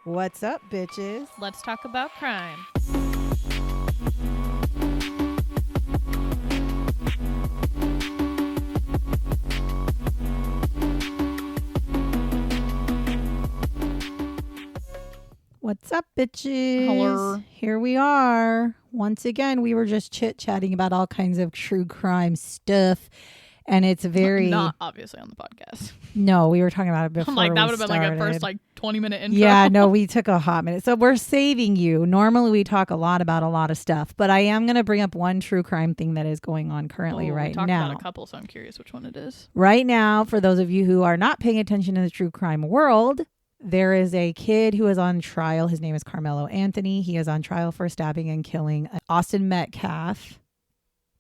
What's up, bitches? Let's talk about crime. What's up, bitches? Hello. Here we are. Once again, we were just chit-chatting about all kinds of true crime stuff. And it's very... Not obviously on the podcast. No, we were talking about it before I'm like, that would have been like a first 20-minute intro. Yeah, no, we took a hot minute. So we're saving you. Normally we talk a lot about a lot of stuff, but I am going to bring up one true crime thing that is going on currently right we talked now. about a couple, so I'm curious which one it is. Right now, for those of you who are not paying attention in the true crime world, there is a kid who is on trial. His name is Carmelo Anthony. He is on trial for stabbing and killing Austin Metcalf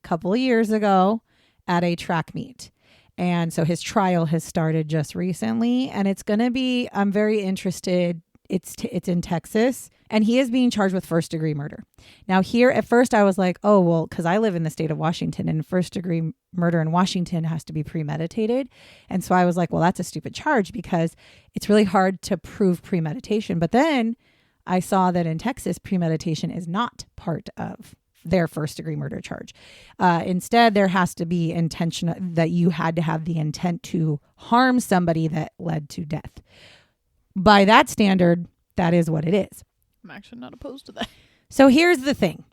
a couple of years ago at a track meet. And so his trial has started just recently, and it's going to be, I'm very interested. It's in Texas, and he is being charged with first-degree murder. Now here, at first I was like, oh, well, because I live in the state of Washington, and first-degree murder in Washington has to be premeditated. And so I was like, well, that's a stupid charge because it's really hard to prove premeditation. But then I saw that in Texas, premeditation is not part of their first-degree murder charge. Instead, there has to be intentional, that you had to have the intent to harm somebody that led to death. By that standard, that is what it is. I'm actually not opposed to that. So here's the thing.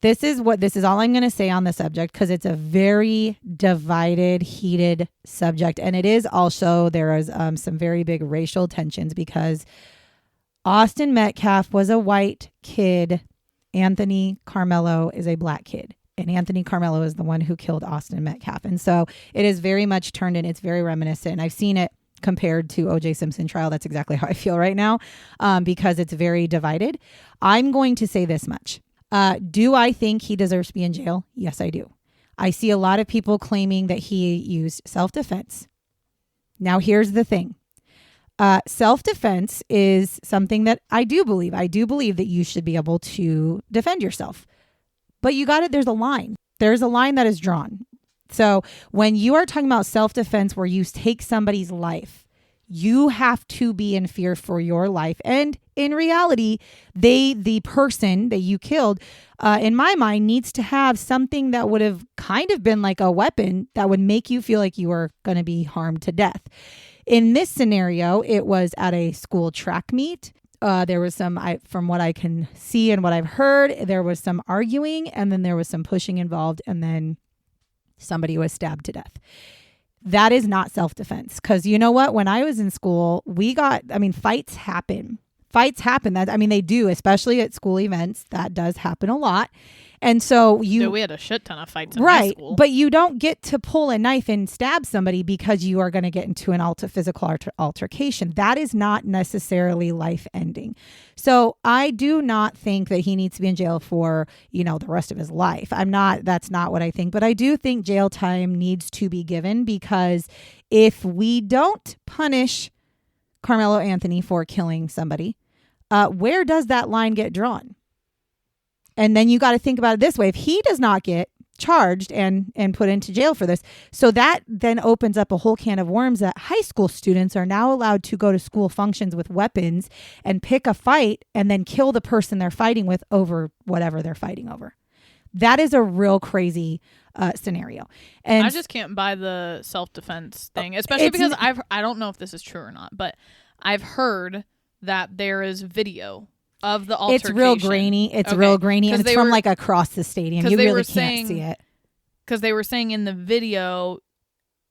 This is all I'm going to say on the subject because it's a very divided, heated subject. And it is also, there is some very big racial tensions because Austin Metcalf was a white kid. Anthony Carmelo is a black kid. And Anthony Carmelo is the one who killed Austin Metcalf. And so it is very much turned in. It's very reminiscent. I've seen it compared to O.J. Simpson trial. That's exactly how I feel right now because it's very divided. I'm going to say this much. Do I think he deserves to be in jail? Yes, I do. I see a lot of people claiming that he used self-defense. Now, here's the thing. Self-defense is something that I do believe. I do believe that you should be able to defend yourself. But you got it. There's a line. There's a line that is drawn. So when you are talking about self-defense where you take somebody's life, you have to be in fear for your life. And in reality, the person that you killed, in my mind, needs to have something that would have kind of been like a weapon that would make you feel like you were going to be harmed to death. In this scenario, it was at a school track meet. There was from what I can see and what I've heard, there was some arguing and then there was some pushing involved and then somebody was stabbed to death. That is not self-defense. Because you know what? When I was in school, fights happen. Fights happen. They do, especially at school events. That does happen a lot. And so we had a shit ton of fights in high school. But you don't get to pull a knife and stab somebody because you are going to get into an physical altercation. That is not necessarily life ending. So I do not think that he needs to be in jail for, the rest of his life. That's not what I think. But I do think jail time needs to be given because if we don't punish Carmelo Anthony for killing somebody, where does that line get drawn? And then you got to think about it this way. If he does not get charged and put into jail for this, so that then opens up a whole can of worms that high school students are now allowed to go to school functions with weapons and pick a fight and then kill the person they're fighting with over whatever they're fighting over. That is a real crazy scenario. And I just can't buy the self-defense thing, especially because I don't know if this is true or not, but I've heard that there is video of the altercation. It's real grainy. It's real grainy. And it's from like across the stadium. You really can't see it. Because they were saying in the video,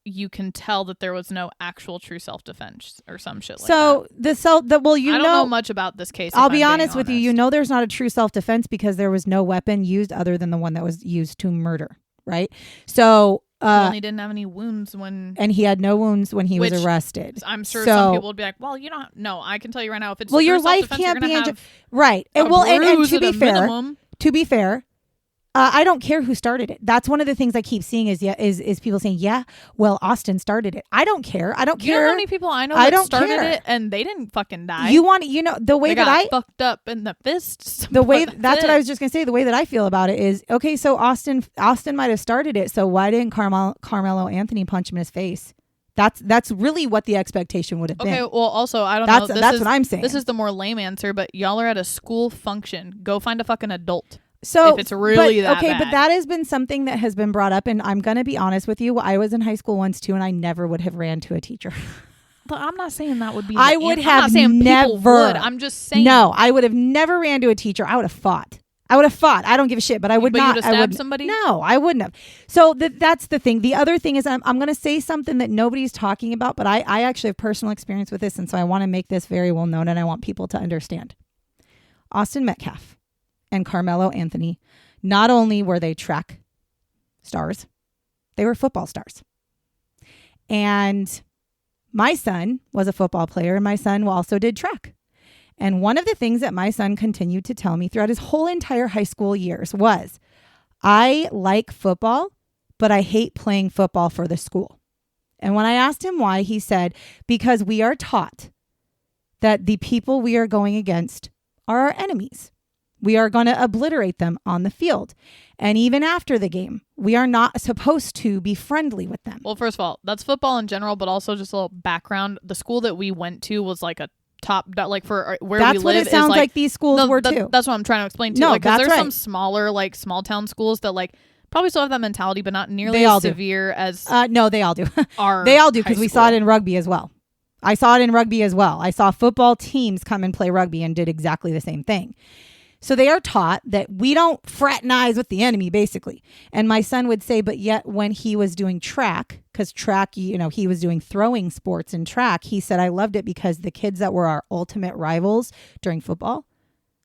you can tell that there was no actual true self-defense or some shit like that. So I don't know much about this case. I'll be honest with you. There's not a true self-defense because there was no weapon used other than the one that was used to murder. Right. So he didn't have any wounds and he had no wounds when he was arrested. I'm sure some people would be like, well, I can tell you right now, if it's your life can't be right. And to be fair, I don't care who started it. That's one of the things I keep seeing is people saying, yeah, well, Austin started it. I don't care. I don't care. You know how many people I know that started it and they didn't fucking die. The way that I fucked up in the fists. That's what I was just going to say. The way that I feel about it is, okay, so Austin might have started it. So why didn't Carmelo Anthony punch him in his face? That's really what the expectation would have been. Okay, well, also, I don't know. That's what I'm saying. This is the more lame answer, but y'all are at a school function. Go find a fucking adult. So if it's really that bad. But that has been something that has been brought up, and I'm going to be honest with you. I was in high school once too, and I never would have ran to a teacher. But I'm not saying that would be. I would have I'm not saying never. People would. I'm just saying. No, I would have never ran to a teacher. I would have fought. I don't give a shit, but I would not. You'd have stabbed somebody? No, I wouldn't have. So that's the thing. The other thing is I'm going to say something that nobody's talking about, but I actually have personal experience with this, and so I want to make this very well known, and I want people to understand. Austin Metcalf and Carmelo Anthony, not only were they track stars, they were football stars. And my son was a football player, and my son also did track. And one of the things that my son continued to tell me throughout his whole entire high school years was, I like football, but I hate playing football for the school. And when I asked him why, he said, because we are taught that the people we are going against are our enemies. We are going to obliterate them on the field. And even after the game, we are not supposed to be friendly with them. Well, first of all, that's football in general, but also just a little background. The school that we went to was like a top, like for where that's we live. That's what it sounds like these schools were too. That's what I'm trying to explain too. No, like, 'cause that's there's right. some smaller, like small town schools that like probably still have that mentality, but not nearly They all as do. severe as no, they all do. our They all do, because high we school. saw it in rugby as well. I saw it in rugby as well. I saw football teams come and play rugby and did exactly the same thing. So they are taught that we don't fraternize with the enemy, basically. And my son would say, but yet when he was doing track, because track, he was doing throwing sports in track, he said, I loved it because the kids that were our ultimate rivals during football,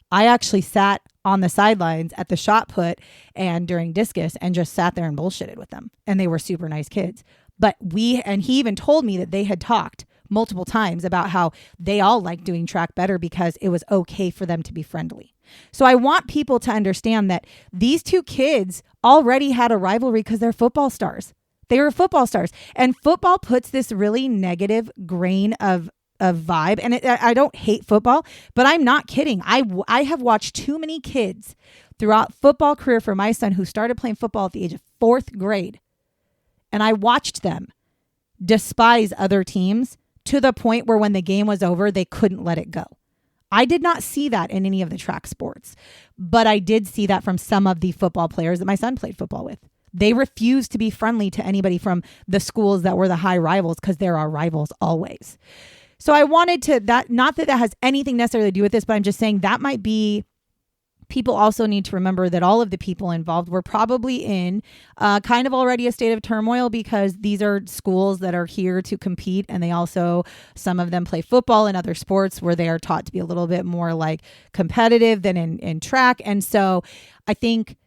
I actually sat on the sidelines at the shot put and during discus and just sat there and bullshitted with them. And they were super nice kids. But he even told me that they had talked multiple times about how they all liked doing track better because it was okay for them to be friendly. So I want people to understand that these two kids already had a rivalry because they're football stars. They were football stars. And football puts this really negative grain of vibe. And I don't hate football, but I'm not kidding. I have watched too many kids throughout football career for my son who started playing football at the age of 4th grade. And I watched them despise other teams to the point where when the game was over, they couldn't let it go. I did not see that in any of the track sports, but I did see that from some of the football players that my son played football with. They refused to be friendly to anybody from the schools that were the high rivals because they're our rivals always. So I wanted to, not that has anything necessarily to do with this, but I'm just saying that might be, people also need to remember that all of the people involved were probably in kind of already a state of turmoil because these are schools that are here to compete. And they also, some of them play football and other sports where they are taught to be a little bit more like competitive than in track. And so I think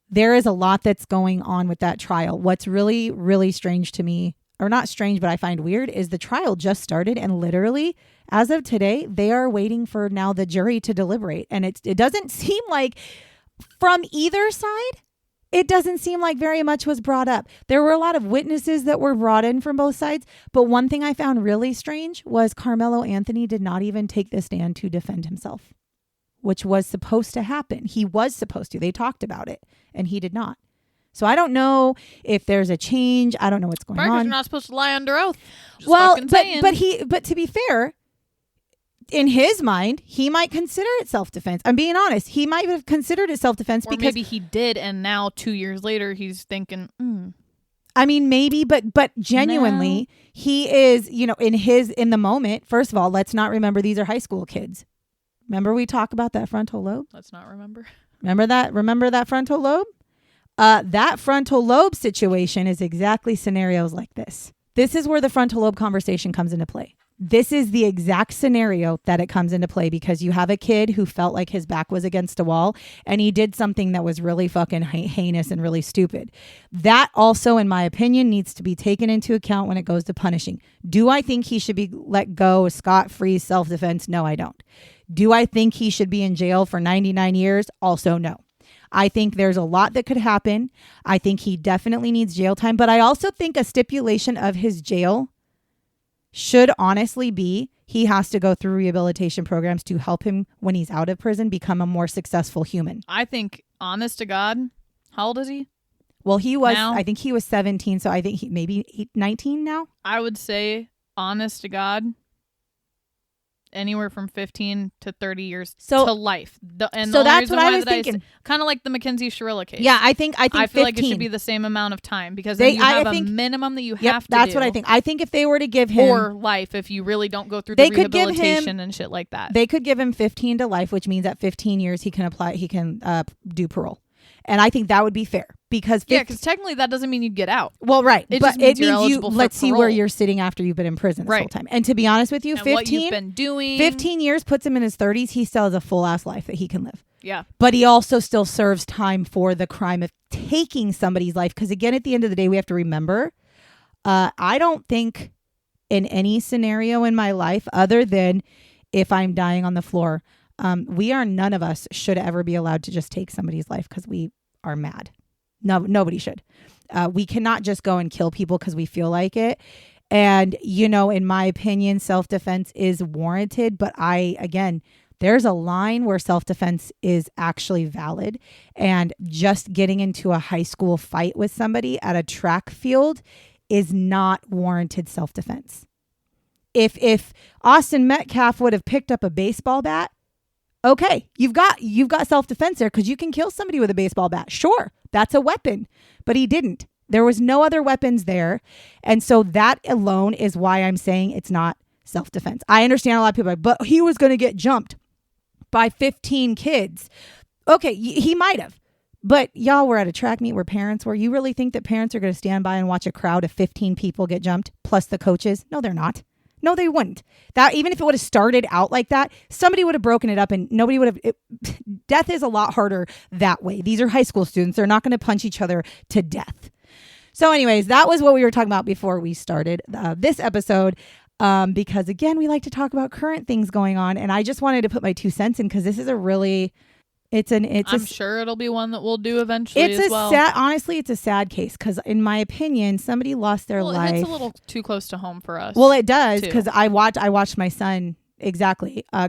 there is a lot that's going on with that trial. What's really, really strange to me, or not strange, but I find weird, is the trial just started and literally as of today, they are waiting for now the jury to deliberate. And it doesn't seem like from either side, it doesn't seem like very much was brought up. There were a lot of witnesses that were brought in from both sides. But one thing I found really strange was Carmelo Anthony did not even take the stand to defend himself, which was supposed to happen. He was supposed to. They talked about it and he did not. So I don't know if there's a change. I don't know what's going on. You're not supposed to lie under oath. Just well, saying. but to be fair, in his mind, he might consider it self-defense. I'm being honest. He might have considered it self-defense or because maybe he did, and now 2 years later, he's thinking, I mean, maybe, but genuinely, he is, in the moment. First of all, let's not remember these are high school kids. Remember we talk about that frontal lobe? Let's not remember. Remember that frontal lobe? That frontal lobe situation is exactly scenarios like this. This is where the frontal lobe conversation comes into play. This is the exact scenario that it comes into play because you have a kid who felt like his back was against a wall and he did something that was really fucking heinous and really stupid. That also, in my opinion, needs to be taken into account when it goes to punishing. Do I think he should be let go scot-free self-defense? No, I don't. Do I think he should be in jail for 99 years? Also, no. I think there's a lot that could happen. I think he definitely needs jail time, but I also think a stipulation of his jail should honestly be he has to go through rehabilitation programs to help him when he's out of prison become a more successful human. I think, honest to God, how old is he? Well, he was, now? I think he was 17. So I think he maybe 19 now. I would say, honest to God, anywhere from 15 to 30 years to life. So that's what I was thinking. Kind of like the Mackenzie Shirilla case. Yeah, I feel 15. Like it should be the same amount of time because then you have a minimum that you have to that's do. what I think. I think if they were to give him... Or life if you really don't go through the rehabilitation and shit like that. They could give him 15 to life, which means at 15 years he can do parole. And I think that would be fair because technically that doesn't mean you get out. Well, right, it but means you. Let's see parole. where you're sitting after you've been in prison this whole time. And to be honest with you, 15, what you've been doing, 15 years puts him in his 30s. He still has a full ass life that he can live. Yeah, but he also still serves time for the crime of taking somebody's life. Because again, at the end of the day, we have to remember. I don't think in any scenario in my life, other than if I'm dying on the floor, none of us should ever be allowed to just take somebody's life because we are mad. No, nobody should. We cannot just go and kill people because we feel like it. And, in my opinion, self-defense is warranted. But there's a line where self-defense is actually valid. And just getting into a high school fight with somebody at a track field is not warranted self-defense. If Austin Metcalf would have picked up a baseball bat, okay, you've got self-defense there because you can kill somebody with a baseball bat. Sure, that's a weapon, but he didn't. There was no other weapons there. And so that alone is why I'm saying it's not self-defense. I understand a lot of people are like, but he was going to get jumped by 15 kids. Okay, he might have. But y'all were at a track meet where parents were. You really think that parents are going to stand by and watch a crowd of 15 people get jumped plus the coaches? No, they're not. No, they wouldn't. That even if it would have started out like that, somebody would have broken it up and nobody would have. Death is a lot harder that way. These are high school students. They're not going to punch each other to death. So anyways, that was what we were talking about before we started this episode. Because again, we like to talk about current things going on. And I just wanted to put my 2 cents in because this is a really... I'm sure it'll be one that we'll do eventually as well. Honestly, it's a sad case because in my opinion, somebody lost their life. It's a little too close to home for us. Well, it does because I watched my son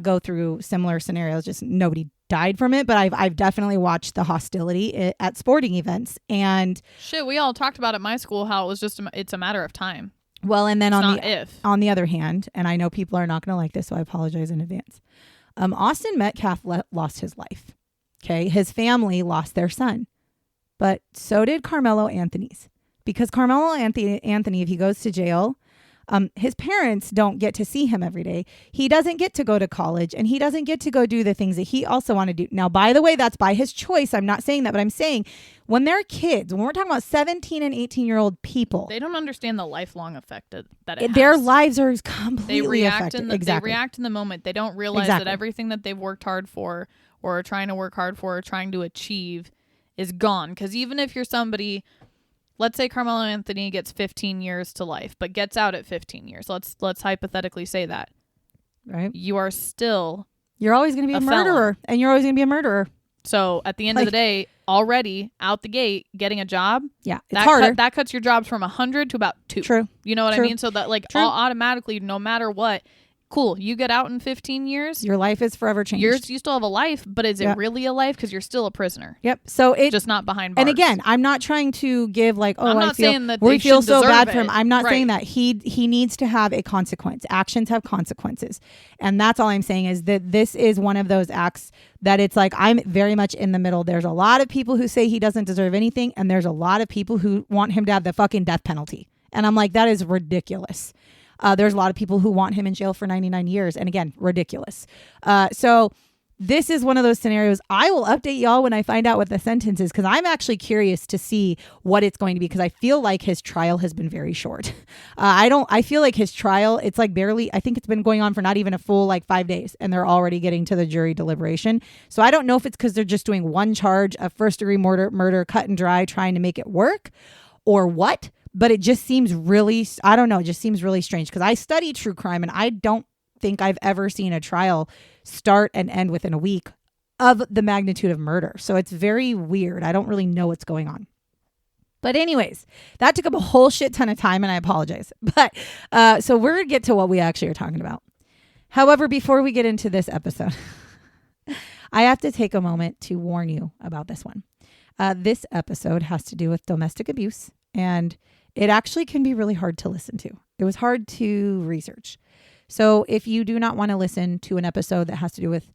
go through similar scenarios. Just nobody died from it, but I've definitely watched the hostility at sporting events. And shit, we all talked about at my school how it was just it's a matter of time. Well, and then on the other hand, and I know people are not going to like this, so I apologize in advance. Austin Metcalf lost his life. Okay, his family lost their son, but so did Carmelo Anthony's. Because Carmelo Anthony, if he goes to jail, his parents don't get to see him every day. He doesn't get to go to college, and he doesn't get to go do the things that he also want to do. Now, by the way, that's by his choice. I'm not saying that, but I'm saying when they're kids, when we're talking about 17 and 18-year-old people, they don't understand the lifelong effect that it their has. lives are completely affected. They react in the moment. They don't realize that everything that they've worked hard for or are trying to work hard for or trying to achieve is gone. Because even if you're somebody, let's say Carmelo Anthony gets 15 years to life, but gets out at 15 years. Let's hypothetically say that. Right. You're always going to be a murderer, and you're always going to be a murderer. So at the end of the day, already out the gate, getting a job. Yeah, it's harder. That cuts your jobs from 100 to about 2. True. You know what I mean? So that all automatically, no matter what, cool, you get out in 15 years. Your life is forever changed. You still have a life, but is it really a life? Because you're still a prisoner. Yep. So it's just not behind bars. And again, I'm not trying to give I'm not saying that we feel so bad for him. I'm not right. saying that he needs to have a consequence. Actions have consequences. And that's all I'm saying is that this is one of those acts that it's like I'm very much in the middle. There's a lot of people who say he doesn't deserve anything, and there's a lot of people who want him to have the fucking death penalty. And I'm like, that is ridiculous. There's a lot of people who want him in jail for 99 years. And again, ridiculous. So this is one of those scenarios. I will update y'all when I find out what the sentence is because I'm actually curious to see what it's going to be because I feel like his trial has been very short. I feel like his trial, it's like barely, I think it's been going on for not even a full 5 days and they're already getting to the jury deliberation. So I don't know if it's because they're just doing one charge of first-degree murder, cut and dry, trying to make it work or what. But it just seems really, I don't know, it just seems really strange because I study true crime and I don't think I've ever seen a trial start and end within a week of the magnitude of murder. So it's very weird. I don't really know what's going on. But anyways, that took up a whole shit ton of time and I apologize. But so we're going to get to what we actually are talking about. However, before we get into this episode, I have to take a moment to warn you about this one. This episode has to do with domestic abuse, and it actually can be really hard to listen to. It was hard to research. So if you do not want to listen to an episode that has to do with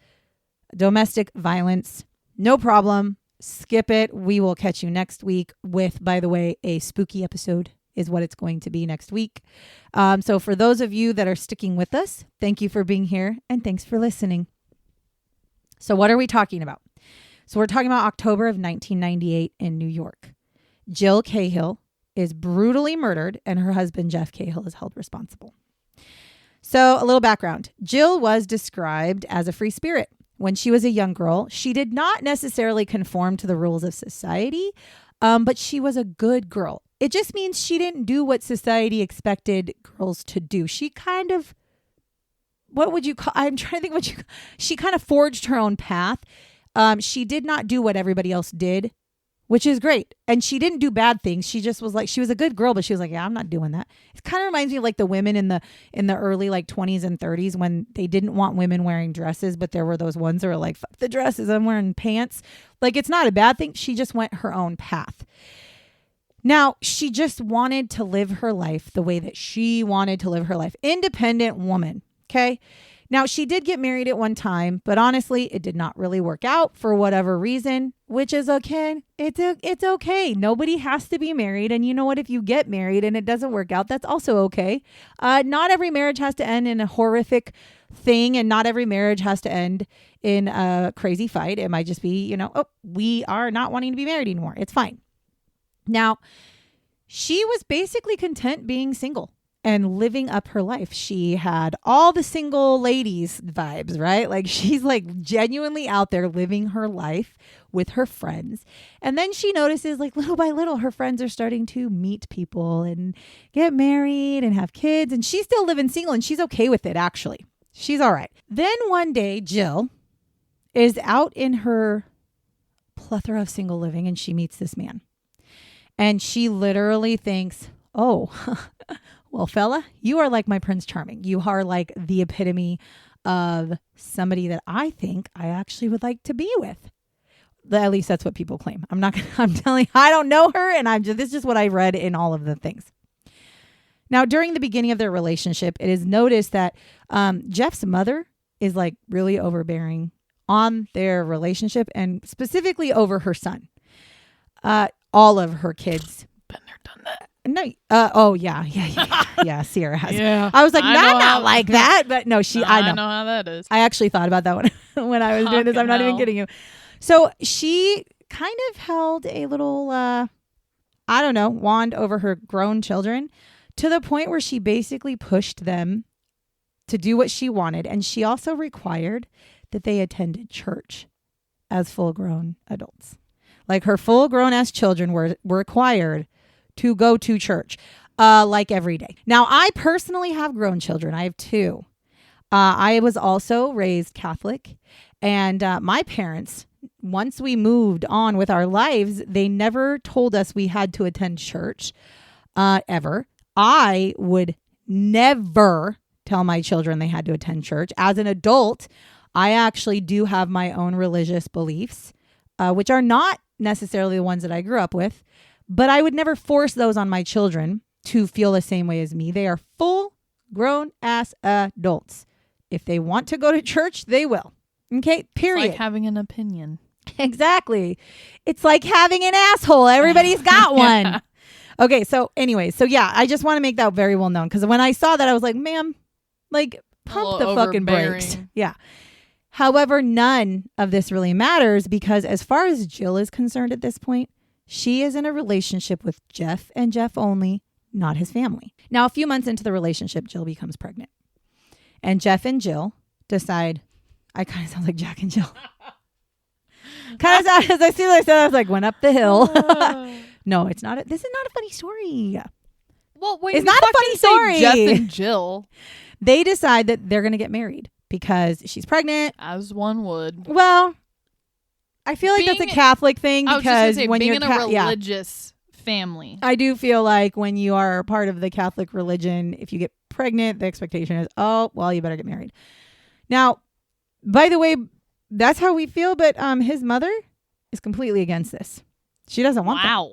domestic violence, no problem. Skip it. We will catch you next week with, by the way, a spooky episode is what it's going to be next week. So for those of you that are sticking with us, thank you for being here and thanks for listening. So what are we talking about? So we're talking about October of 1998 in New York. Jill Cahill is brutally murdered and her husband, Jeff Cahill, is held responsible. So a little background. Jill was described as a free spirit. When she was a young girl, she did not necessarily conform to the rules of society, but she was a good girl. It just means she didn't do what society expected girls to do. She kind of, what would you call, I'm trying to think she kind of forged her own path. She did not do what everybody else did, which is great. And she didn't do bad things. She just was like, she was a good girl, but she was like, yeah, I'm not doing that. It kind of reminds me of like the women in the early like 20s and 30s when they didn't want women wearing dresses, but there were those ones that were like, fuck the dresses, I'm wearing pants. Like, it's not a bad thing. She just went her own path. Now, she just wanted to live her life the way that she wanted to live her life. Independent woman. Okay. Now, she did get married at one time, but honestly, it did not really work out for whatever reason, which is okay. It's okay. Nobody has to be married. And you know what? If you get married and it doesn't work out, that's also okay. Not every marriage has to end in a horrific thing, and not every marriage has to end in a crazy fight. It might just be, oh, we are not wanting to be married anymore. It's fine. Now, she was basically content being single and living up her life. She had all the single ladies vibes, right? Like, she's like genuinely out there living her life with her friends. And then she notices, like, little by little, her friends are starting to meet people and get married and have kids. And she's still living single and she's okay with it, actually. She's all right. Then one day, Jill is out in her plethora of single living and she meets this man. And she literally thinks, oh, well, fella, you are like my Prince Charming. You are like the epitome of somebody that I think I actually would like to be with. At least that's what people claim. I'm telling you, I don't know her. And this is just what I read in all of the things. Now, during the beginning of their relationship, it is noticed that Jeff's mother is like really overbearing on their relationship and specifically over her son. All of her kids. Been there, done that. No. Yeah. Sierra has. Yeah. I was like, not like that, but no, I know how that is. I actually thought about that when I was doing this. I'm not even kidding you. So she kind of held a little, wand over her grown children to the point where she basically pushed them to do what she wanted, and she also required that they attended church as full-grown adults. Like, her full-grown-ass children were required to go to church, like every day. Now, I personally have grown children. I have 2. I was also raised Catholic, and my parents, once we moved on with our lives, they never told us we had to attend church, ever. I would never tell my children they had to attend church. As an adult, I actually do have my own religious beliefs, which are not necessarily the ones that I grew up with, but I would never force those on my children to feel the same way as me. They are full grown ass adults. If they want to go to church, they will. Okay, period. It's like having an opinion. Exactly. It's like having an asshole. Everybody's got one. Yeah. Okay, so anyway, I just want to make that very well known, because when I saw that, I was like, ma'am, like, pump the fucking brakes. Yeah. However, none of this really matters, because as far as Jill is concerned at this point, she is in a relationship with Jeff and Jeff only, not his family. Now, a few months into the relationship, Jill becomes pregnant. And Jeff and Jill decide, I kind of sound like Jack and Jill. Kind of, as I see what I said, I was like, went up the hill. No, it's not. This is not a funny story. Well, wait, it's not a funny story. Jeff and Jill. They decide that they're going to get married because she's pregnant. As one would. Well, I feel like that's a Catholic thing, because when being you're in a religious family, I do feel like when you are part of the Catholic religion, if you get pregnant, the expectation is, oh, well, you better get married. Now, by the way, that's how we feel, but his mother is completely against this. She doesn't want them.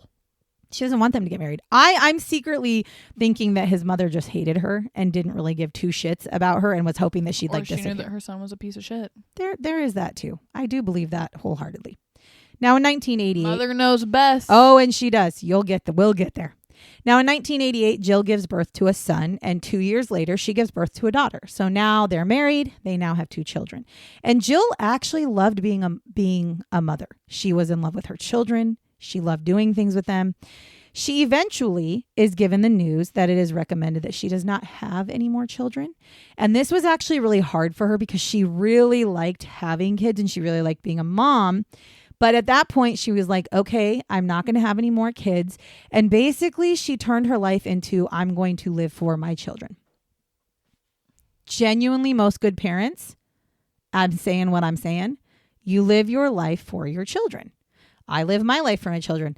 She doesn't want them to get married. I'm secretly thinking that his mother just hated her and didn't really give two shits about her and was hoping that she'd she knew that her son was a piece of shit. There is that too. I do believe that wholeheartedly. Now in 1988, mother knows best. Oh, and she does. We'll get there. Now in 1988, Jill gives birth to a son, and 2 years later, she gives birth to a daughter. So now they're married. They now have 2 children. And Jill actually loved being a mother. She was in love with her children. She loved doing things with them. She eventually is given the news that it is recommended that she does not have any more children. And this was actually really hard for her because she really liked having kids and she really liked being a mom. But at that point, she was like, okay, I'm not going to have any more kids. And basically, she turned her life into, I'm going to live for my children. Genuinely, most good parents, I'm saying what I'm saying, you live your life for your children. I live my life for my children.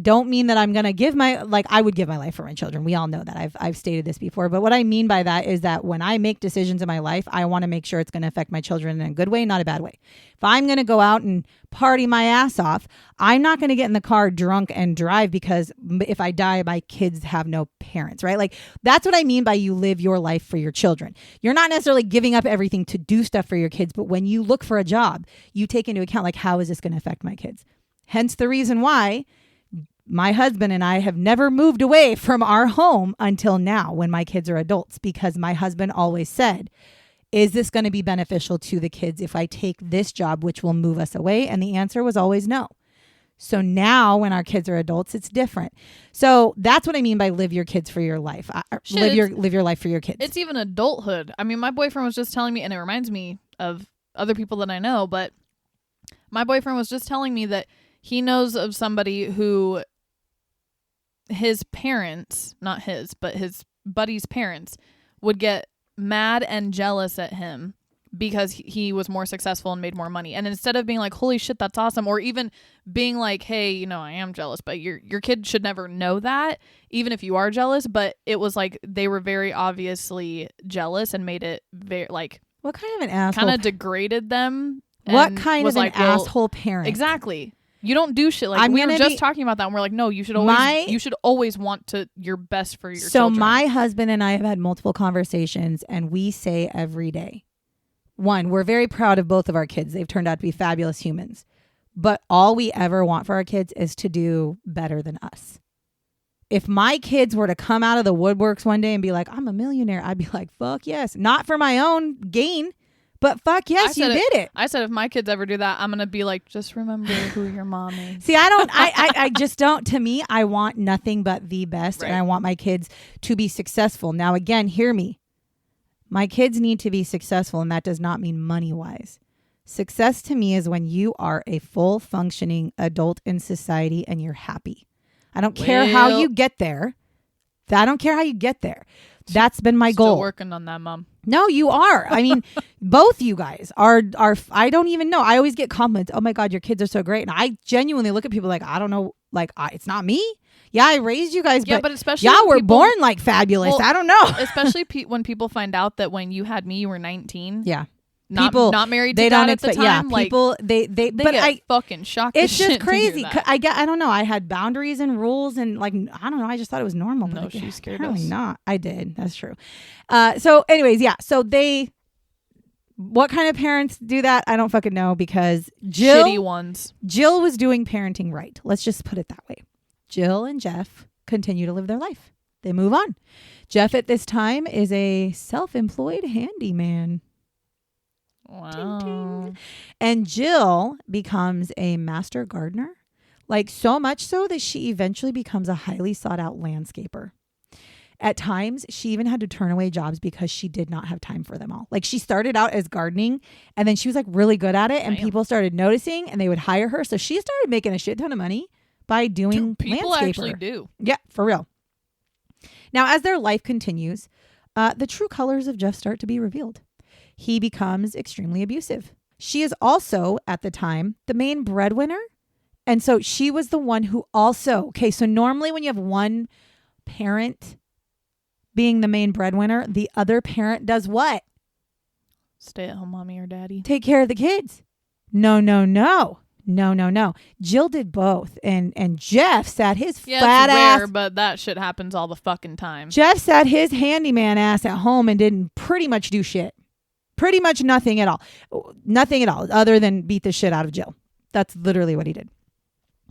Don't mean that I'm going to give I would give my life for my children. We all know that. I've stated this before. But what I mean by that is that when I make decisions in my life, I want to make sure it's going to affect my children in a good way, not a bad way. If I'm going to go out and party my ass off, I'm not going to get in the car drunk and drive because if I die, my kids have no parents, right? Like that's what I mean by you live your life for your children. You're not necessarily giving up everything to do stuff for your kids, but when you look for a job, you take into account like, how is this going to affect my kids? Hence the reason why my husband and I have never moved away from our home until now when my kids are adults, because my husband always said, is this going to be beneficial to the kids if I take this job, which will move us away? And the answer was always no. So now when our kids are adults, it's different. So that's what I mean by live your kids for your life. Live your life for your kids. It's even adulthood. I mean, my boyfriend was just telling me, and it reminds me of other people that I know, but my boyfriend was just telling me that he knows of somebody who his parents, not his, but his buddy's parents would get mad and jealous at him because he was more successful and made more money. And instead of being like, holy shit, that's awesome, or even being like, hey, I am jealous, but your kid should never know that, even if you are jealous. But it was like they were very obviously jealous and made it very like, what kind of an asshole? Kind of degraded them. What kind of an asshole parent? Exactly. You don't do shit like we were just talking about that, and we're like, no, you should always want your best for your children. So my husband and I have had multiple conversations, and we say every day, one, we're very proud of both of our kids. They've turned out to be fabulous humans. But all we ever want for our kids is to do better than us. If my kids were to come out of the woodworks one day and be like, I'm a millionaire, I'd be like, fuck yes. Not for my own gain, but fuck yes, you did it. I said if my kids ever do that, I'm going to be like, just remember who your mom is. See, I just don't. To me, I want nothing but the best. Right. And I want my kids to be successful. Now, again, hear me. My kids need to be successful, and that does not mean money-wise. Success to me is when you are a full functioning adult in society and you're happy. I don't care how you get there. That's been my goal. Still working on that, Mom. No, you are. I mean, both you guys are. I don't even know. I always get compliments. Oh my God, your kids are so great. And I genuinely look at people like, I don't know. Like, it's not me. Yeah, I raised you guys. Yeah, but especially y'all were born like fabulous. Well, I don't know. Especially when people find out that when you had me, you were 19. Yeah. Not married to dad at the time. Yeah, like, people they but get fucking shocked. It's just crazy. I don't know. I had boundaries and rules and like I don't know. I just thought it was normal. No, but she scared apparently us. Not. I did. That's true. So anyways, yeah. So what kind of parents do that? I don't fucking know because shitty ones. Jill was doing parenting right. Let's just put it that way. Jill and Jeff continue to live their life. They move on. Jeff at this time is a self-employed handyman. Wow. Ting, ting. And Jill becomes a master gardener, like so much so that she eventually becomes a highly sought out landscaper. At times, she even had to turn away jobs because she did not have time for them all. Like she started out as gardening and then she was like really good at it and people started noticing and they would hire her. So she started making a shit ton of money by doing people landscaper. Actually do. Yeah, for real. Now, as their life continues, the true colors of Jeff start to be revealed. He becomes extremely abusive. She is also, at the time, the main breadwinner. And so she was the one who also, so normally when you have one parent being the main breadwinner, the other parent does what? Stay at home mommy or daddy. Take care of the kids. No. No. Jill did both. And Jeff sat his Yeah, fat it's rare, ass. but that shit happens all the fucking time. Jeff sat his handyman ass at home and didn't pretty much do shit. Pretty much nothing at all. Nothing at all other than beat the shit out of Jill. That's literally what he did.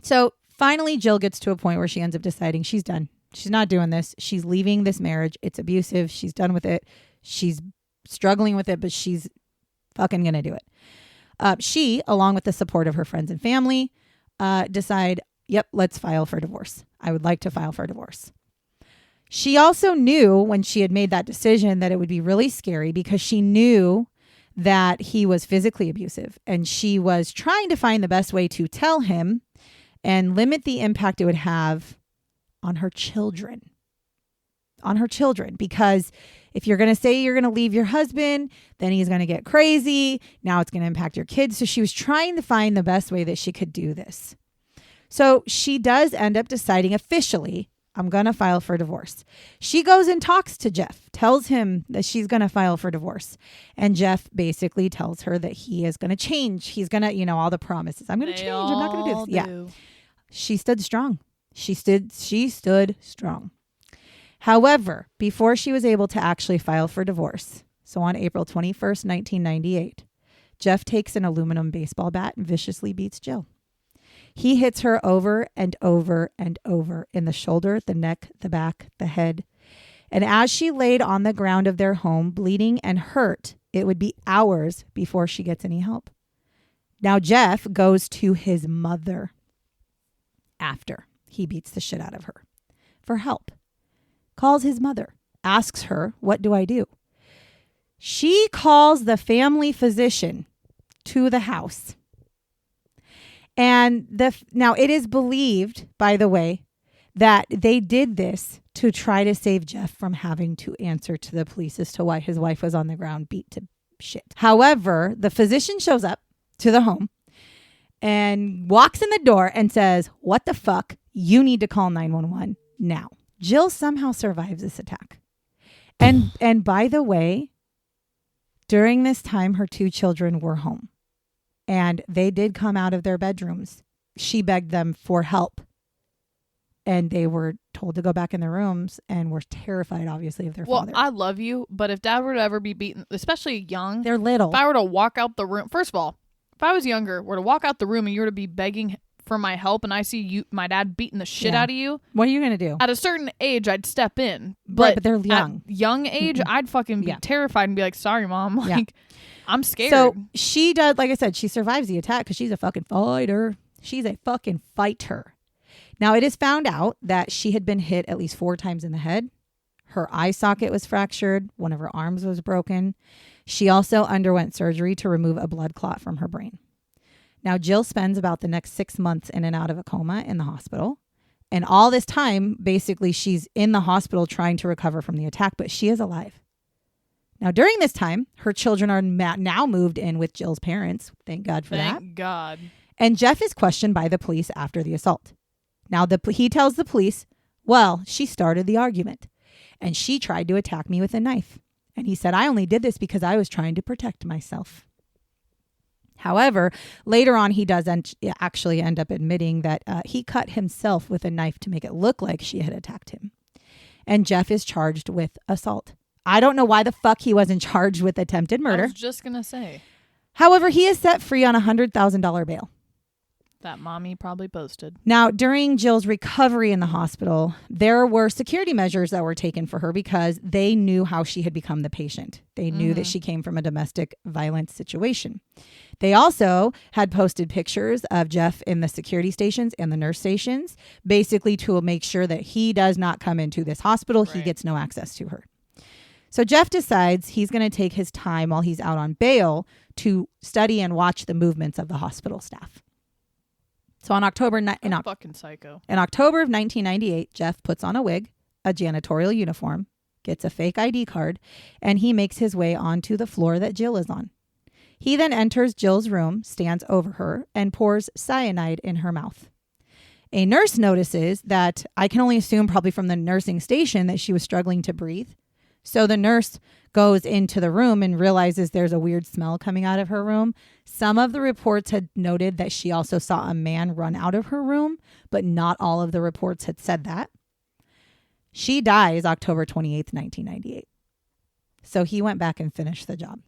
So finally, Jill gets to a point where she ends up deciding she's done. She's not doing this. She's leaving this marriage. It's abusive. She's done with it. She's struggling with it, but she's fucking going to do it. She, along with the support of her friends and family, decide, yep, let's file for divorce. I would like to file for divorce. She also knew when she had made that decision that it would be really scary because she knew that he was physically abusive, and she was trying to find the best way to tell him and limit the impact it would have on her children. Because if you're going to say you're going to leave your husband, then he's going to get crazy. Now it's going to impact your kids. So she was trying to find the best way that she could do this. So she does end up deciding officially, I'm going to file for divorce. She goes and talks to Jeff, tells him that she's going to file for divorce. And Jeff basically tells her that he is going to change. He's going to, all the promises. I'm going to change. I'm not going to do this. Yeah. She stood strong. She stood strong. However, before she was able to actually file for divorce, so on April 21st, 1998, Jeff takes an aluminum baseball bat and viciously beats Jill. He hits her over and over and over in the shoulder, the neck, the back, the head. And as she laid on the ground of their home, bleeding and hurt, it would be hours before she gets any help. Now Jeff goes to his mother after he beats the shit out of her for help. Calls his mother, asks her, what do I do? She calls the family physician to the house. And now it is believed, by the way, that they did this to try to save Jeff from having to answer to the police as to why his wife was on the ground beat to shit. However, the physician shows up to the home and walks in the door and says, what the fuck? You need to call 911 now. Jill somehow survives this attack. And by the way, during this time, her 2 children were home. And they did come out of their bedrooms. She begged them for help. And they were told to go back in their rooms and were terrified, obviously, of their father. Well, I love you, but if Dad were to ever be beaten, especially young. They're little. If I were to walk out the room, first of all, if I was younger, were to walk out the room and you were to be begging for my help and I see my dad beating the shit out of you. What are you going to do? At a certain age, I'd step in. But they're young. At young age, I'd fucking be terrified and be like, sorry, Mom. Like, I'm scared. So she does, like I said, she survives the attack because she's a fucking fighter. She's a fucking fighter. Now, it is found out that she had been hit at least 4 times in the head. Her eye socket was fractured. One of her arms was broken. She also underwent surgery to remove a blood clot from her brain. Now, Jill spends about the next 6 months in and out of a coma in the hospital. And all this time, basically, she's in the hospital trying to recover from the attack, but she is alive. Now, during this time, her children are now moved in with Jill's parents. Thank God for that. Thank God. And Jeff is questioned by the police after the assault. Now, he tells the police, well, she started the argument and she tried to attack me with a knife. And he said, I only did this because I was trying to protect myself. However, later on, he does actually end up admitting that he cut himself with a knife to make it look like she had attacked him. And Jeff is charged with assault. I don't know why the fuck he wasn't charged with attempted murder. I was just going to say. However, he is set free on a $100,000 bail. That mommy probably posted. Now, during Jill's recovery in the hospital, there were security measures that were taken for her because they knew how she had become the patient. They knew that she came from a domestic violence situation. They also had posted pictures of Jeff in the security stations and the nurse stations, basically to make sure that he does not come into this hospital. Right. He gets no access to her. So Jeff decides he's going to take his time while he's out on bail to study and watch the movements of the hospital staff. So on fucking psycho. In October of 1998, Jeff puts on a wig, a janitorial uniform, gets a fake ID card, and he makes his way onto the floor that Jill is on. He then enters Jill's room, stands over her, and pours cyanide in her mouth. A nurse notices that, I can only assume probably from the nursing station, that she was struggling to breathe. So the nurse goes into the room and realizes there's a weird smell coming out of her room. Some of the reports had noted that she also saw a man run out of her room, but not all of the reports had said that. She dies October 28th, 1998. So he went back and finished the job.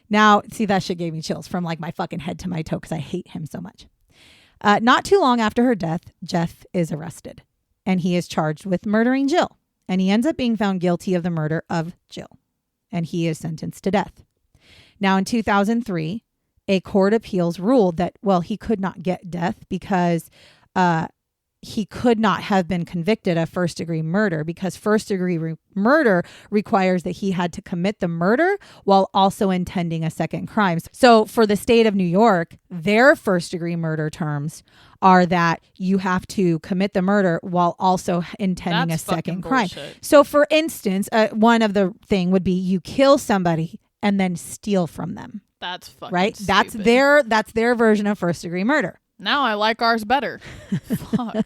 Now, see, that shit gave me chills from like my fucking head to my toe because I hate him so much. Not too long after her death, Jeff is arrested and he is charged with murdering Jill. And he ends up being found guilty of the murder of Jill. And he is sentenced to death. Now, in 2003, a court appeals ruled that, well, he could not get death because he could not have been convicted of first-degree murder because first-degree murder requires that he had to commit the murder while also intending a second crime. So for the state of New York, their first-degree murder terms are that you have to commit the murder while also intending a second crime. Bullshit. So for instance, one of the thing would be you kill somebody and then steal from them. That's fucking right. stupid. That's their version of first-degree murder. Now I like ours better. Fuck.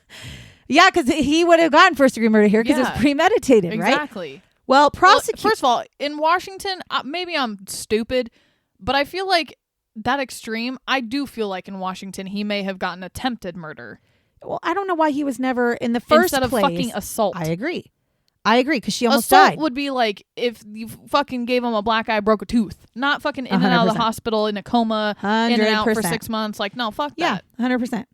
Yeah, because he would have gotten first-degree murder here because it's premeditated, right? Exactly. Well, First of all, in Washington, maybe I'm stupid, but I feel like that extreme, I do feel like in Washington, he may have gotten attempted murder. Well, I don't know why he was never in the first instead of place. fucking assault. I agree because she almost assault died. would be like if you fucking gave him a black eye, broke a tooth, not fucking in and out of the hospital in a coma, 100%. in and out for 6 months. Like, no, fuck that. 100%.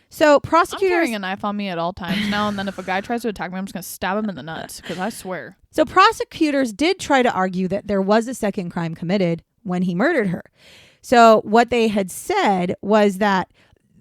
So prosecutors... I'm carrying a knife on me at all times now, and then if a guy tries to attack me, I'm just going to stab him in the nuts, because I swear. So prosecutors did try to argue that there was a second crime committed when he murdered her. So what they had said was that,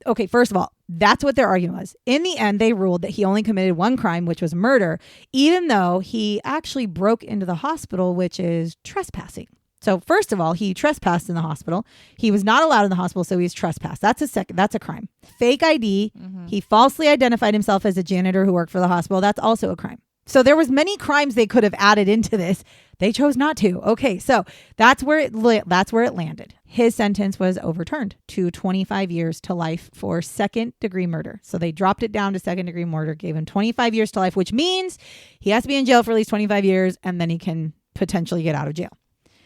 okay, first of all, that's what their argument was. In the end, they ruled that he only committed one crime, which was murder, even though he actually broke into the hospital, which is trespassing. So first of all, he trespassed in the hospital. He was not allowed in the hospital, so he's trespassed. That's a crime. Fake ID. Mm-hmm. He falsely identified himself as a janitor who worked for the hospital. That's also a crime. So there was many crimes they could have added into this. They chose not to. Okay, so that's where it landed. His sentence was overturned to 25 years to life for second-degree murder. So they dropped it down to second-degree murder, gave him 25 years to life, which means he has to be in jail for at least 25 years, and then he can potentially get out of jail.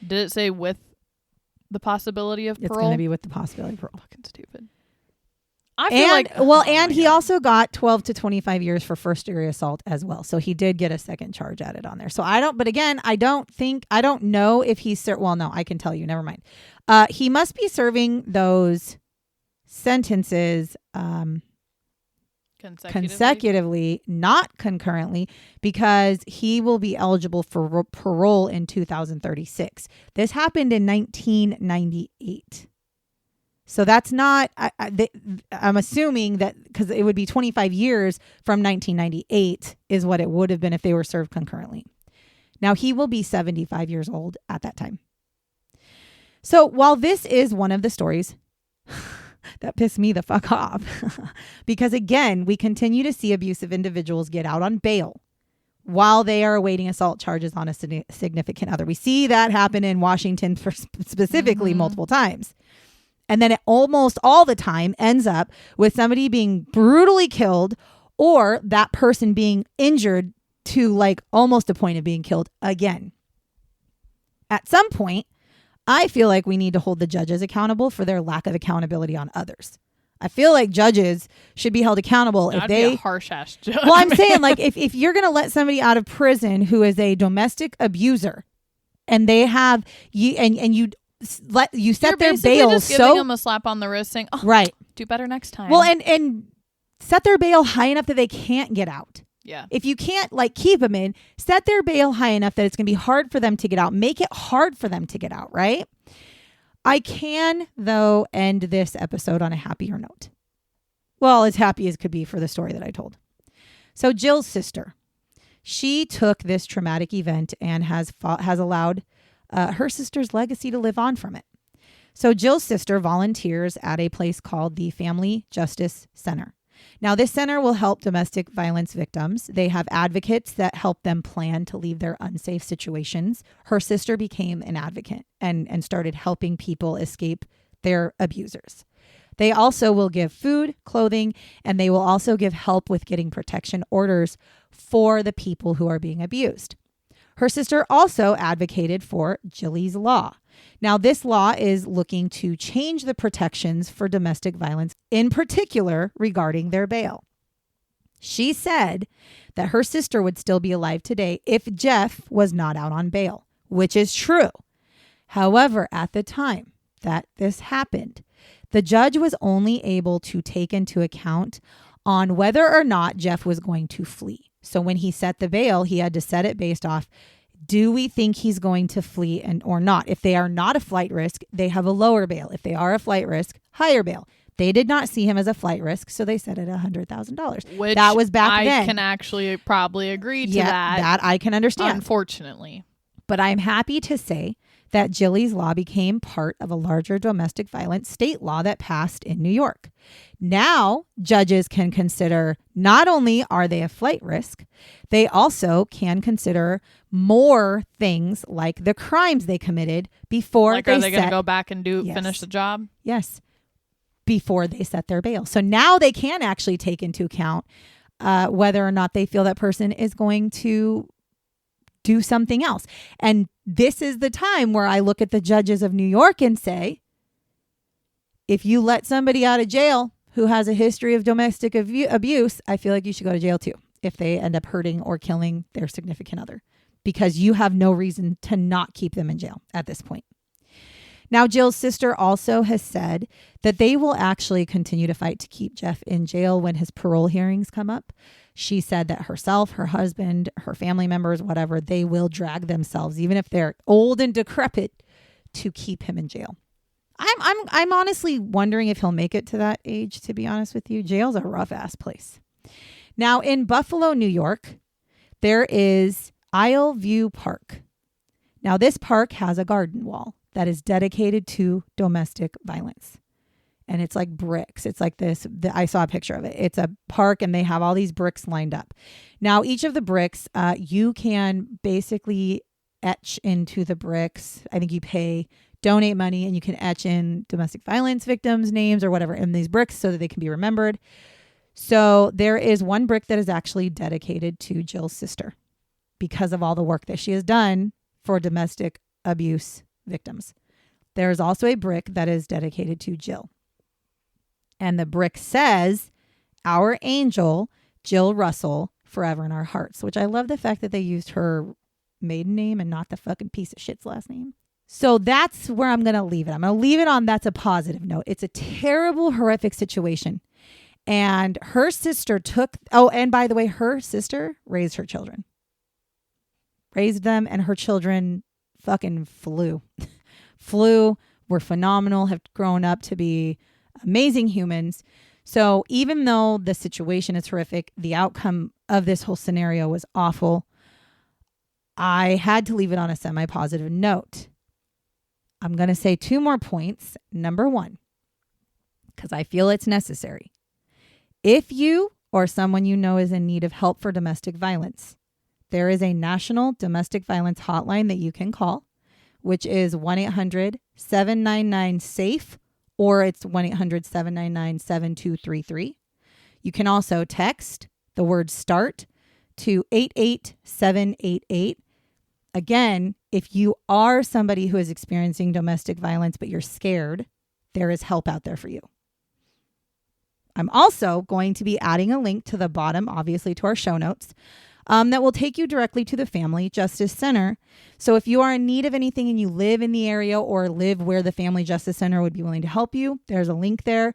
Did it say with the possibility of parole? It's going to be with the possibility of parole. Fucking stupid. I feel he also got 12 to 25 years for first degree assault as well. So he did get a second charge added on there. So I don't know if he's, well, no, I can tell you, never mind. He must be serving those sentences consecutively, not concurrently, because he will be eligible for parole in 2036. This happened in 1998. So that's not, I'm assuming that because it would be 25 years from 1998 is what it would have been if they were served concurrently. Now he will be 75 years old at that time. So while this is one of the stories that pissed me the fuck off, because again, we continue to see abusive individuals get out on bail while they are awaiting assault charges on a significant other. We see that happen in Washington specifically multiple times. And then it almost all the time ends up with somebody being brutally killed or that person being injured to like almost a point of being killed again. At some point, I feel like we need to hold the judges accountable for their lack of accountability on others. I feel like judges should be held accountable if they... be a harsh-ass judge. Well, I'm saying like if you're going to let somebody out of prison who is a domestic abuser and they have you and you set their bail just giving them a slap on the wrist saying, "Oh, right, do better next time." Well, and set their bail high enough that they can't get out. Yeah. If you can't like keep them in, set their bail high enough that it's going to be hard for them to get out. Make it hard for them to get out, right? I can, though, end this episode on a happier note. Well, as happy as could be for the story that I told. So Jill's sister, she took this traumatic event and has allowed her sister's legacy to live on from it. So Jill's sister volunteers at a place called the Family Justice Center. Now, this center will help domestic violence victims. They have advocates that help them plan to leave their unsafe situations. Her sister became an advocate and started helping people escape their abusers. They also will give food, clothing, and they will also give help with getting protection orders for the people who are being abused. Her sister also advocated for Jill's Law. Now, this law is looking to change the protections for domestic violence, in particular regarding their bail. She said that her sister would still be alive today if Jeff was not out on bail, which is true. However, at the time that this happened, the judge was only able to take into account on whether or not Jeff was going to flee. So when he set the bail, he had to set it based off, do we think he's going to flee or not? If they are not a flight risk, they have a lower bail. If they are a flight risk, higher bail. They did not see him as a flight risk, so they set it at $100,000. Which that was back then. I can actually probably agree to that. That I can understand. Unfortunately. But I'm happy to say that Jill's Law became part of a larger domestic violence state law that passed in New York. Now, judges can consider not only are they a flight risk, they also can consider more things like the crimes they committed before are they going to go back and finish the job? Yes. Before they set their bail. So now they can actually take into account whether or not they feel that person is going to do something else. And this is the time where I look at the judges of New York and say, if you let somebody out of jail who has a history of domestic abuse, I feel like you should go to jail too if they end up hurting or killing their significant other, because you have no reason to not keep them in jail at this point. Now, Jill's sister also has said that they will actually continue to fight to keep Jeff in jail when his parole hearings come up. She said that herself, her husband, her family members, whatever, they will drag themselves, even if they're old and decrepit, to keep him in jail. I'm honestly wondering if he'll make it to that age, to be honest with you. Jail's a rough ass place. Now, in Buffalo, New York, there is Isle View Park. Now, this park has a garden wall that is dedicated to domestic violence. And it's like bricks. It's like this. I saw a picture of it. It's a park and they have all these bricks lined up. Now, each of the bricks, you can basically etch into the bricks. I think you donate money and you can etch in domestic violence victims' names or whatever in these bricks so that they can be remembered. So there is one brick that is actually dedicated to Jill's sister because of all the work that she has done for domestic abuse victims. There is also a brick that is dedicated to Jill. And the brick says, "Our angel, Jill Russell, forever in our hearts," which I love the fact that they used her maiden name and not the fucking piece of shit's last name. So that's where I'm going to leave it. I'm going to leave it on that's a positive note. It's a terrible, horrific situation. And her sister and by the way, her sister raised her children. Raised them, and her children fucking flew, were phenomenal, have grown up to be amazing humans. So even though the situation is horrific, the outcome of this whole scenario was awful, I had to leave it on a semi-positive note. I'm going to say 2 more points. Number 1, because I feel it's necessary. If you or someone you know is in need of help for domestic violence, there is a national domestic violence hotline that you can call, which is 1-800-799-SAFE, or it's 1-800-799-7233. You can also text the word START to 88788. Again, if you are somebody who is experiencing domestic violence, but you're scared, there is help out there for you. I'm also going to be adding a link to the bottom, obviously, to our show notes, that will take you directly to the Family Justice Center. So if you are in need of anything and you live in the area or live where the Family Justice Center would be willing to help you, there's a link there.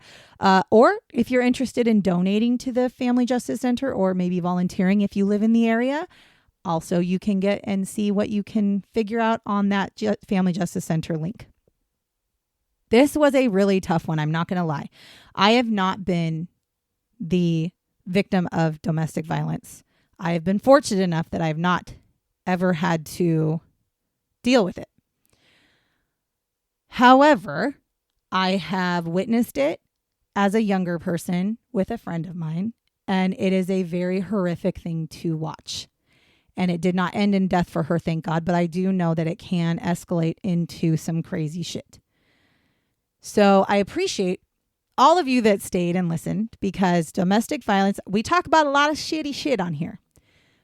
Or if you're interested in donating to the Family Justice Center or maybe volunteering if you live in the area, also you can get and see what you can figure out on that Family Justice Center link. This was a really tough one. I'm not going to lie. I have not been the victim of domestic violence. I have been fortunate enough that I have not ever had to deal with it. However, I have witnessed it as a younger person with a friend of mine, and it is a very horrific thing to watch. And it did not end in death for her, thank God, but I do know that it can escalate into some crazy shit. So I appreciate all of you that stayed and listened, because domestic violence, we talk about a lot of shitty shit on here.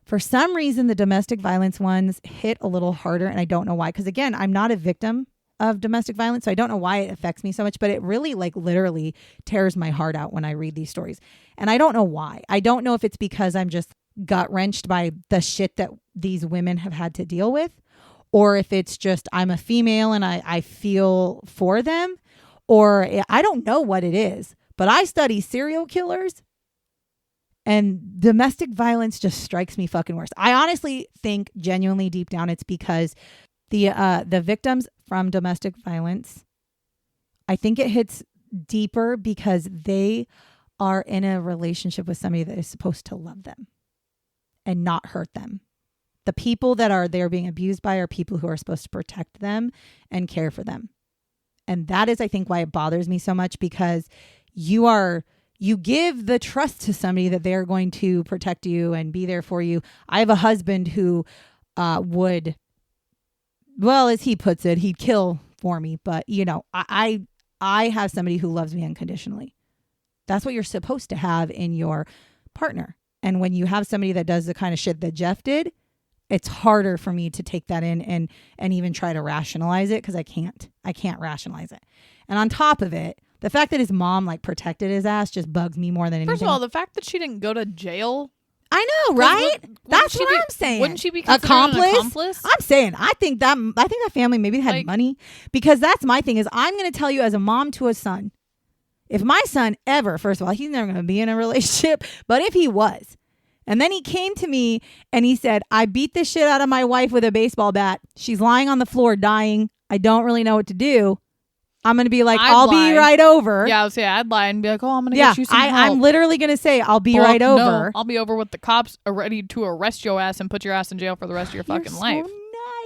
For some reason, the domestic violence ones hit a little harder, and I don't know why. Because again, I'm not a victim of domestic violence, so I don't know why it affects me so much, but it really like literally tears my heart out when I read these stories. And I don't know why. I don't know if it's because I'm just gut wrenched by the shit that these women have had to deal with, or if it's just I'm a female and I feel for them, or I don't know what it is, but I study serial killers. And domestic violence just strikes me fucking worse. I honestly think genuinely deep down it's because the victims from domestic violence, I think it hits deeper because they are in a relationship with somebody that is supposed to love them and not hurt them. The people that are they're being abused by are people who are supposed to protect them and care for them. And that is, I think, why it bothers me so much, because you give the trust to somebody that they're going to protect you and be there for you. I have a husband who would, well, as he puts it, he'd kill for me. But, you know, I have somebody who loves me unconditionally. That's what you're supposed to have in your partner. And when you have somebody that does the kind of shit that Jeff did, it's harder for me to take that in and even try to rationalize it, because I can't rationalize it. And on top of it, the fact that his mom like protected his ass just bugs me more than anything. First of all, the fact that she didn't go to jail. I know, right? That's what I'm saying. Wouldn't she be considered an accomplice? I'm saying, I think that family maybe had money, because that's my thing is I'm going to tell you as a mom to a son, if my son ever, first of all, he's never going to be in a relationship, but if he was, and then he came to me and he said, I beat the shit out of my wife with a baseball bat. She's lying on the floor dying. I don't really know what to do. I'm going to be like, I'll be right over. Yeah, I would say I'd lie and be like, oh, I'm going to get you some help. I'm literally going to say, I'll be right over. No, I'll be over with the cops ready to arrest your ass and put your ass in jail for the rest of your fucking life. So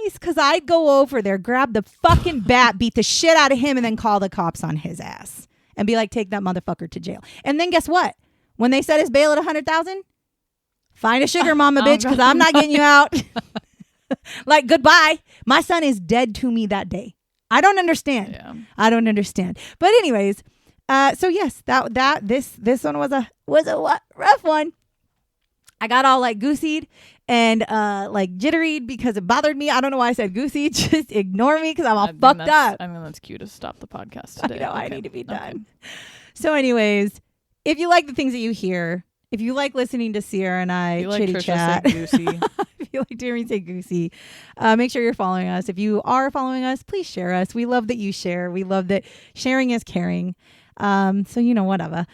nice, because I'd go over there, grab the fucking bat, beat the shit out of him, and then call the cops on his ass and be like, take that motherfucker to jail. And then guess what? When they set his bail at $100,000, find a sugar mama, bitch, because I'm not getting you out. Like, goodbye. My son is dead to me that day. I don't understand. Yeah. I don't understand. But anyways, so yes, this one was a rough one. I got all like gooseyed and like jitteried because it bothered me. I don't know why I said goosey. Just ignore me because I'm all fucked up. I mean, that's cute to stop the podcast today. I know, okay. I need to be done. Okay. So anyways, if you like the things that you hear, if you like listening to Sierra and I chitty chat, if you like to hear me say goosey, make sure you're following us. If you are following us, please share us. We love that you share. We love that sharing is caring. So, you know, whatever.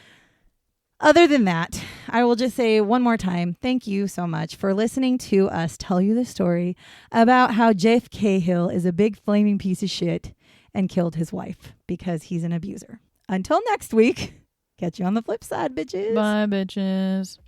Other than that, I will just say one more time, thank you so much for listening to us tell you the story about how Jill Cahill is a big flaming piece of shit and killed his wife because he's an abuser. Until next week, catch you on the flip side, bitches. Bye, bitches.